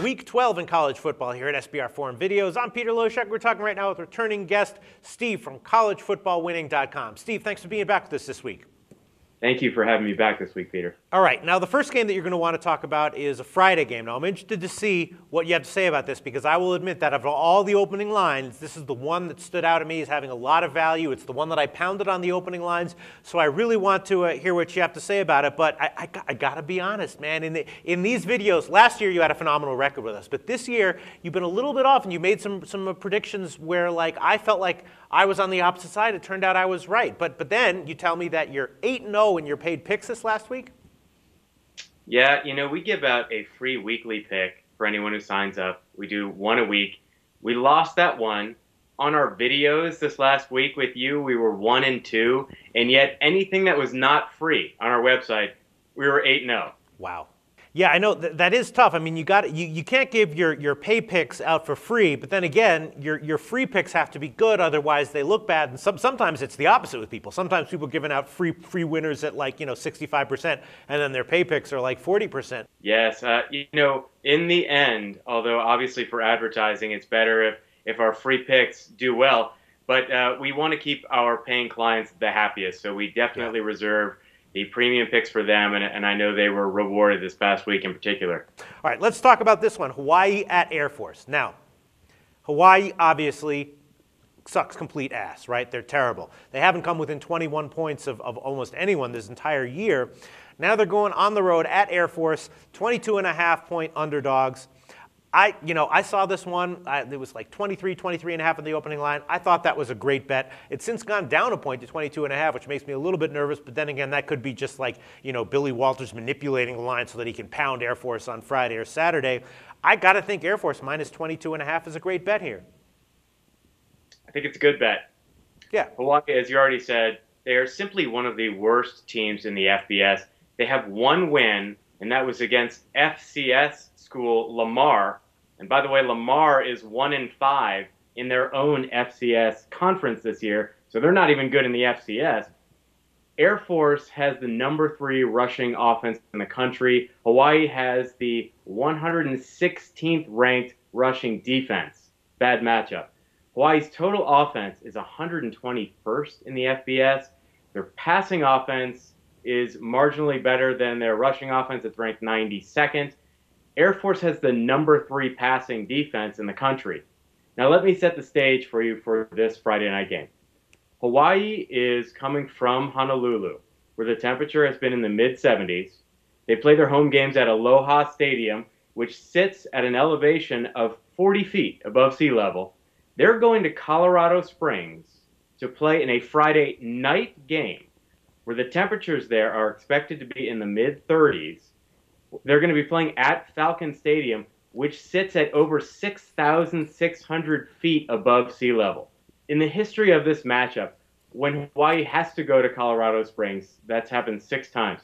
Week 12 in college football here at SBR Videos. I'm Peter Loshak. We're talking right now with returning guest Steve from collegefootballwinning.com. Steve, thanks for being back with us this week. Thank you for having me back this week, Peter. All right, now the first game that you're going to want to talk about is a Friday game. Now, I'm interested to see what you have to say about this because I will admit that of all the opening lines, this is the one that stood out to me as having a lot of value. It's the one that I pounded on the opening lines, so I really want to hear what you have to say about it. But I got to be honest, man. In these videos, last year you had a phenomenal record with us, but this year you've been a little bit off, and you made some predictions where I felt like I was on the opposite side. It turned out I was right. But then you tell me that you're 8-0 in your paid picks this last week? Yeah, we give out a free weekly pick for anyone who signs up. We do one a week. We lost that one. On our videos this last week with you, we were 1-2, and yet anything that was not free on our website, we were 8-0. Wow. Yeah, I know that is tough. I mean, you can't give your pay picks out for free, but then again, your free picks have to be good, otherwise they look bad. And sometimes it's the opposite with people. Sometimes people are giving out free winners at 65%, and then their pay picks are 40%. Yes, in the end, although obviously for advertising, it's better if our free picks do well. But we want to keep our paying clients the happiest, so we definitely reserve the premium picks for them, and I know they were rewarded this past week in particular. All right, let's talk about this one, Hawaii at Air Force. Now, Hawaii obviously sucks complete ass, right? They're terrible. They haven't come within 21 points of almost anyone this entire year. Now they're going on the road at Air Force, 22.5-point underdogs. I saw this one. It was 23.5 in the opening line. I thought that was a great bet. It's since gone down a point to 22.5, which makes me a little bit nervous. But then again, that could be just Billy Walters manipulating the line so that he can pound Air Force on Friday or Saturday. I got to think Air Force minus 22.5 is a great bet here. I think it's a good bet. Yeah. Hawaii, as you already said, they are simply one of the worst teams in the FBS. They have one win, and that was against FCS school Lamar. And by the way, Lamar is 1-5 in their own FCS conference this year, so they're not even good in the FCS. Air Force has the number 3 rushing offense in the country. Hawaii has the 116th ranked rushing defense. Bad matchup. Hawaii's total offense is 121st in the FBS. Their passing offense is marginally better than their rushing offense. It's ranked 92nd. Air Force has the number 3 passing defense in the country. Now let me set the stage for you for this Friday night game. Hawaii is coming from Honolulu, where the temperature has been in the mid-70s. They play their home games at Aloha Stadium, which sits at an elevation of 40 feet above sea level. They're going to Colorado Springs to play in a Friday night game, where the temperatures there are expected to be in the mid-30s. They're going to be playing at Falcons Stadium, which sits at over 6,600 feet above sea level. In the history of this matchup, when Hawaii has to go to Colorado Springs, that's happened 6 times,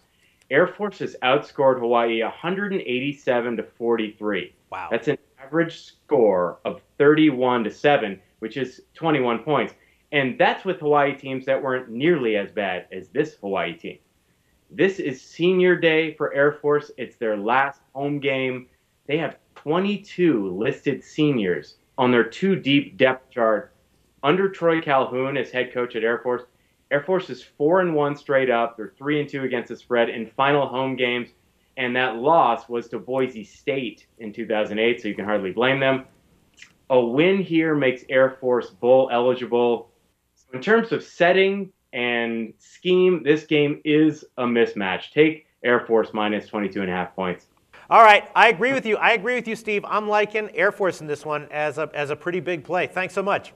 Air Force has outscored Hawaii 187-43. Wow. That's an average score of 31-7, which is 21 points. And that's with Hawaii teams that weren't nearly as bad as this Hawaii team. This is senior day for Air Force. It's their last home game. They have 22 listed seniors on their 2-deep depth chart. Under Troy Calhoun as head coach at Air Force is 4-1 straight up. They're 3-2 against the spread in final home games. And that loss was to Boise State in 2008, so you can hardly blame them. A win here makes Air Force bowl eligible. So in terms of setting and scheme, this game is a mismatch. Take Air Force minus 22.5 points. All right, I agree with you. Steve. I'm liking Air Force in this one as a pretty big play. Thanks so much.